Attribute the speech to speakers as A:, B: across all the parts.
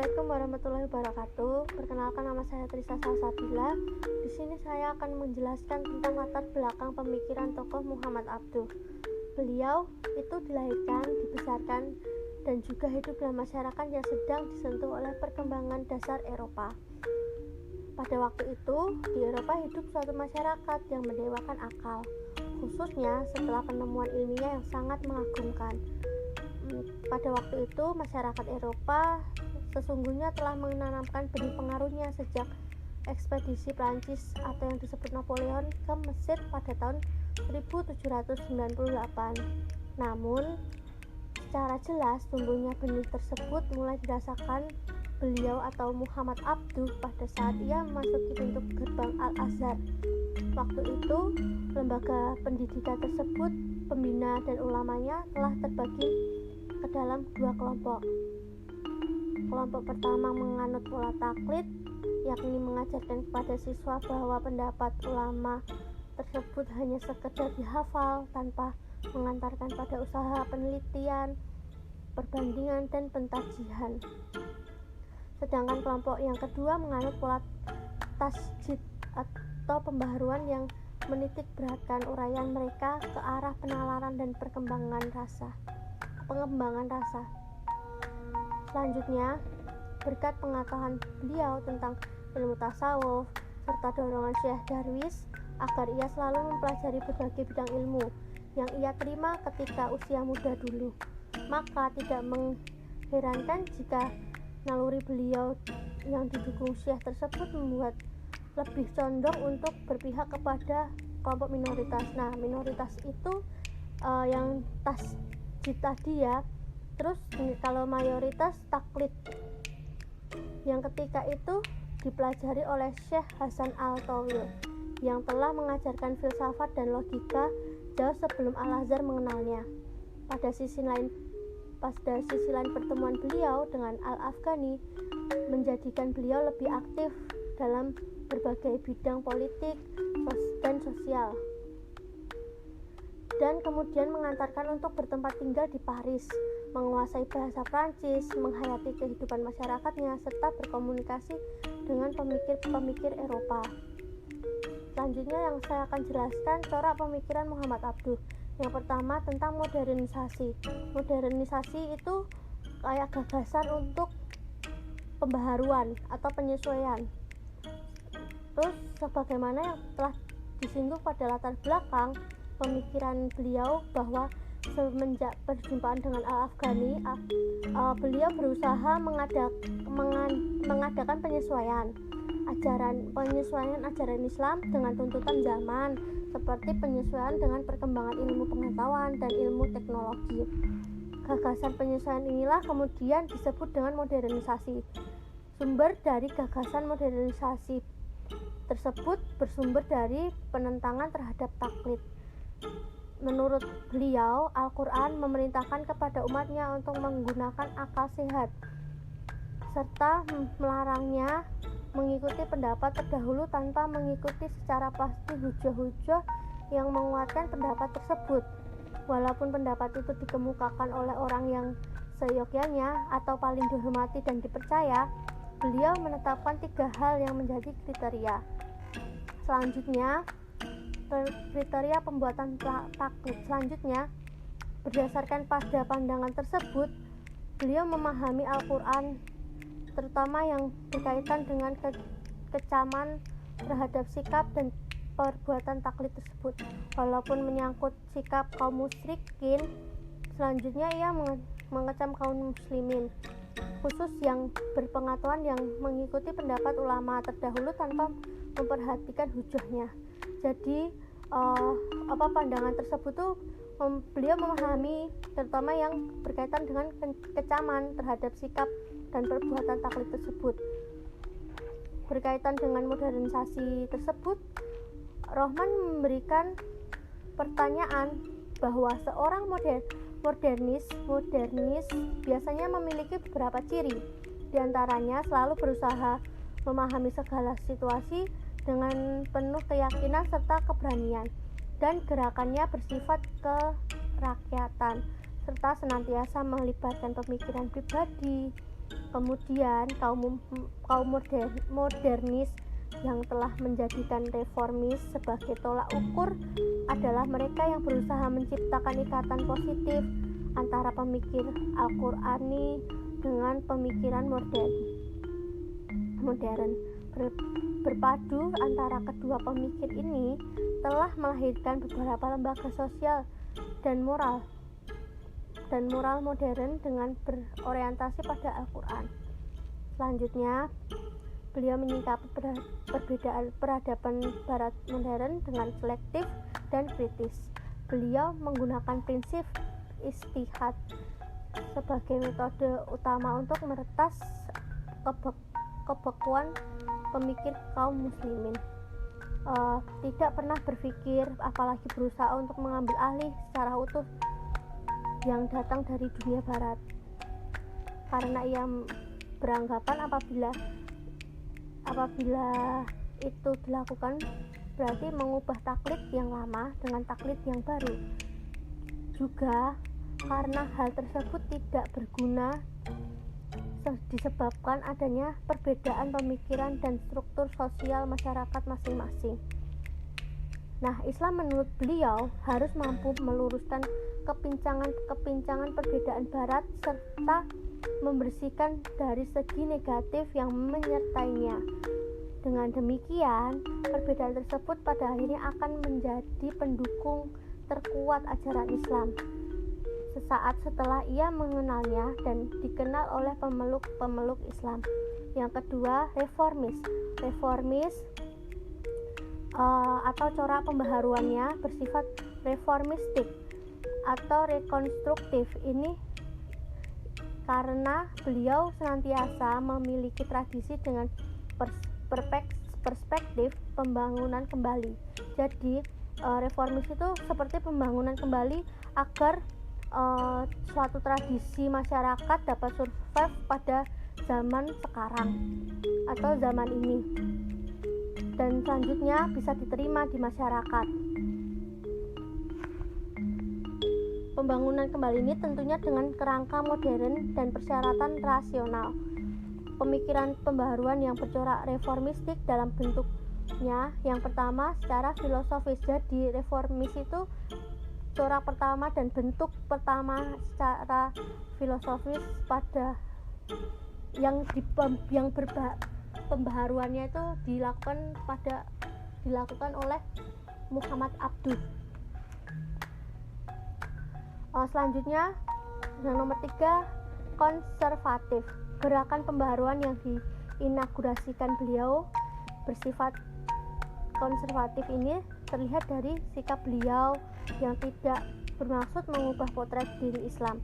A: Assalamualaikum warahmatullahi wabarakatuh. Perkenalkan, nama saya Trisa Salsabila. Di sini saya akan menjelaskan tentang latar belakang pemikiran tokoh Muhammad Abduh. Beliau itu dilahirkan, dibesarkan, dan juga hidup dalam masyarakat yang sedang disentuh oleh perkembangan dasar Eropa. Pada waktu itu, di Eropa hidup suatu masyarakat yang mendewakan akal, khususnya setelah penemuan ilmiah yang sangat mengagumkan. Pada waktu itu, masyarakat Eropa sesungguhnya telah menanamkan benih pengaruhnya sejak ekspedisi Prancis atau yang disebut Napoleon ke Mesir pada tahun 1798. Namun, secara jelas tumbuhnya benih tersebut mulai dirasakan beliau atau Muhammad Abduh pada saat ia memasuki pintu gerbang Al-Azhar. Waktu itu, lembaga pendidikan tersebut, pembina dan ulamanya telah terbagi ke dalam dua kelompok. Kelompok pertama menganut pola taklid, yakni mengajarkan kepada siswa bahwa pendapat ulama tersebut hanya sekedar dihafal tanpa mengantarkan pada usaha penelitian, perbandingan, dan pentajihan. Sedangkan kelompok yang kedua menganut pola tasjid atau pembaharuan yang menitik beratkan uraian mereka ke arah penalaran dan pengembangan rasa. Selanjutnya, berkat pengetahuan beliau tentang ilmu tasawuf serta dorongan Syekh Darwis agar ia selalu mempelajari berbagai bidang ilmu yang ia terima ketika usia muda dulu, maka tidak mengherankan jika naluri beliau yang didukung Syekh tersebut membuat lebih condong untuk berpihak kepada kelompok minoritas. Nah, minoritas itu yang tasjid tadi ya. Terus kalau mayoritas taklid yang ketika itu dipelajari oleh Syekh Hasan Al-Tawil yang telah mengajarkan filsafat dan logika jauh sebelum Al-Azhar mengenalnya. Pada sisi lain pertemuan beliau dengan Al-Afghani menjadikan beliau lebih aktif dalam berbagai bidang politik dan sosial, dan kemudian mengantarkan untuk bertempat tinggal di Paris, menguasai bahasa Prancis, menghayati kehidupan masyarakatnya, serta berkomunikasi dengan pemikir-pemikir Eropa. Selanjutnya yang saya akan jelaskan corak pemikiran Muhammad Abduh. Yang pertama tentang modernisasi. Modernisasi itu kayak gagasan untuk pembaharuan atau penyesuaian. Terus sebagaimana yang telah disinggung pada latar belakang pemikiran beliau bahwa semenjak perjumpaan dengan Al-Afghani, beliau berusaha mengadakan penyesuaian ajaran Islam dengan tuntutan zaman, seperti penyesuaian dengan perkembangan ilmu pengetahuan dan ilmu teknologi. Gagasan penyesuaian inilah kemudian disebut dengan modernisasi. Sumber dari gagasan modernisasi tersebut bersumber dari penentangan terhadap taklid. Menurut beliau, Al-Quran memerintahkan kepada umatnya untuk menggunakan akal sehat, serta melarangnya mengikuti pendapat terdahulu tanpa mengikuti secara pasti hujah-hujah yang menguatkan pendapat tersebut. Walaupun pendapat itu dikemukakan oleh orang yang seyogyanya atau paling dihormati dan dipercaya, beliau menetapkan 3 hal yang menjadi kriteria. Selanjutnya, kriteria pembuatan taklid. Selanjutnya, berdasarkan pada pandangan tersebut, beliau memahami Al-Quran, terutama yang berkaitan dengan kecaman terhadap sikap dan perbuatan taklid tersebut. Walaupun menyangkut sikap kaum musyrikin, selanjutnya ia mengecam kaum muslimin, khusus yang berpengetahuan yang mengikuti pendapat ulama terdahulu tanpa memperhatikan hujahnya. Jadi pandangan tersebut tuh beliau memahami terutama yang berkaitan dengan kecaman terhadap sikap dan perbuatan taklid tersebut. Berkaitan dengan modernisasi tersebut, Rohman memberikan pertanyaan bahwa seorang modernis biasanya memiliki beberapa ciri. Di antaranya selalu berusaha memahami segala situasi dengan penuh keyakinan serta keberanian, dan gerakannya bersifat kerakyatan, serta senantiasa melibatkan pemikiran pribadi, Kemudian kaum modernis yang telah menjadikan reformis sebagai tolak ukur adalah mereka yang berusaha menciptakan ikatan positif antara pemikir Al-Qur'ani dengan pemikiran modern. Berpadu antara kedua pemikir ini telah melahirkan beberapa lembaga sosial dan moral modern dengan berorientasi pada Al-Quran. Selanjutnya, beliau menyikapi perbedaan peradaban barat modern dengan selektif dan kritis. Beliau menggunakan prinsip ijtihad sebagai metode utama untuk meretas kebekuan pemikir kaum muslimin. Tidak pernah berpikir, apalagi berusaha untuk mengambil alih secara utuh yang datang dari dunia barat, karena ia beranggapan apabila itu dilakukan berarti mengubah taklid yang lama dengan taklid yang baru. Juga karena hal tersebut tidak berguna disebabkan adanya perbedaan pemikiran dan struktur sosial masyarakat masing-masing. Nah, Islam menurut beliau harus mampu meluruskan kepincangan perbedaan barat serta membersihkan dari segi negatif yang menyertainya. Dengan demikian, perbedaan tersebut pada akhirnya akan menjadi pendukung terkuat ajaran Islam sesaat setelah ia mengenalnya dan dikenal oleh pemeluk Islam. Yang kedua, reformis atau corak pembaharuannya bersifat reformistik atau rekonstruktif. Ini karena beliau senantiasa memiliki tradisi dengan perspektif pembangunan kembali. Jadi reformis itu seperti pembangunan kembali agar suatu tradisi masyarakat dapat survive pada zaman sekarang atau zaman ini dan selanjutnya bisa diterima di masyarakat. Pembangunan kembali ini tentunya dengan kerangka modern dan persyaratan rasional. Pemikiran pembaharuan yang bercorak reformistik dalam bentuknya yang pertama secara filosofis. Jadi reformis itu corak pertama dan bentuk pertama secara filosofis pada pembaharuannya itu dilakukan oleh Muhammad Abduh. Selanjutnya yang nomor 3, konservatif. Gerakan pembaharuan yang diinaugurasikan beliau bersifat konservatif ini terlihat dari sikap beliau yang tidak bermaksud mengubah potret diri Islam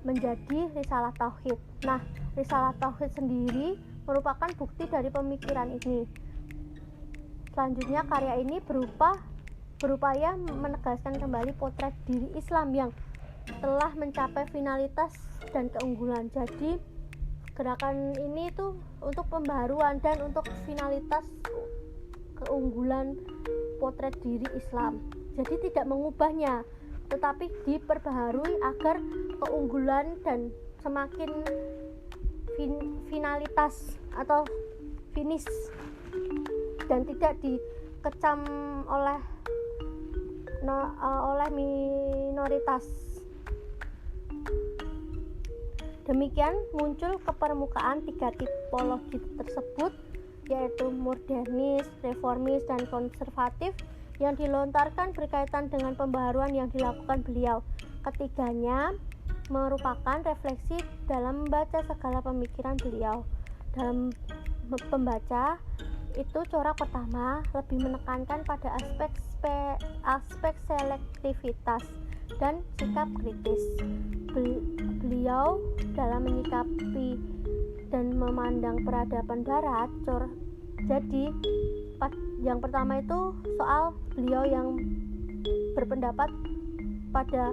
A: menjadi risalah tauhid. Nah, risalah tauhid sendiri merupakan bukti dari pemikiran ini. Selanjutnya, karya ini berupaya menegaskan kembali potret diri Islam yang telah mencapai finalitas dan keunggulan. Jadi, gerakan ini itu untuk pembaharuan dan untuk finalitas keunggulan potret diri Islam. Jadi tidak mengubahnya, tetapi diperbaharui agar keunggulan dan semakin finalitas atau finish dan tidak dikecam oleh minoritas. Demikian muncul ke permukaan 3 tipologi tersebut, yaitu modernis, reformis, dan konservatif yang dilontarkan berkaitan dengan pembaharuan yang dilakukan beliau. Ketiganya merupakan refleksi dalam membaca segala pemikiran beliau. Dalam membaca itu, corak pertama lebih menekankan pada aspek selektivitas dan sikap kritis. Beliau dalam menyikapi dan memandang peradaban barat. Jadi yang pertama itu soal beliau yang berpendapat pada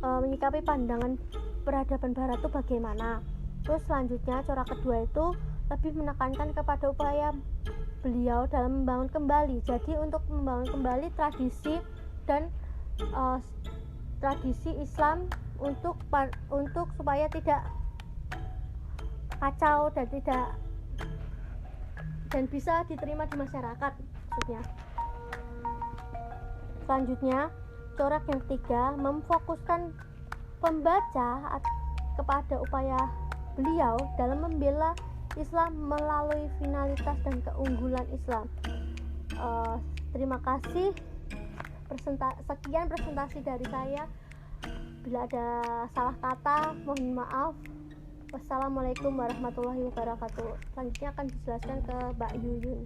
A: menyikapi pandangan peradaban barat itu bagaimana. Terus selanjutnya corak kedua itu lebih menekankan kepada upaya beliau dalam membangun kembali. Jadi untuk membangun kembali tradisi dan tradisi Islam untuk supaya tidak kacau dan bisa diterima di masyarakat maksudnya. Selanjutnya, corak yang ketiga memfokuskan pembaca kepada upaya beliau dalam membela Islam melalui finalitas dan keunggulan Islam. Terima kasih. Sekian presentasi dari saya. Bila ada salah kata, mohon maaf. Wassalamualaikum warahmatullahi wabarakatuh. Selanjutnya akan dijelaskan ke Mbak Yuyun.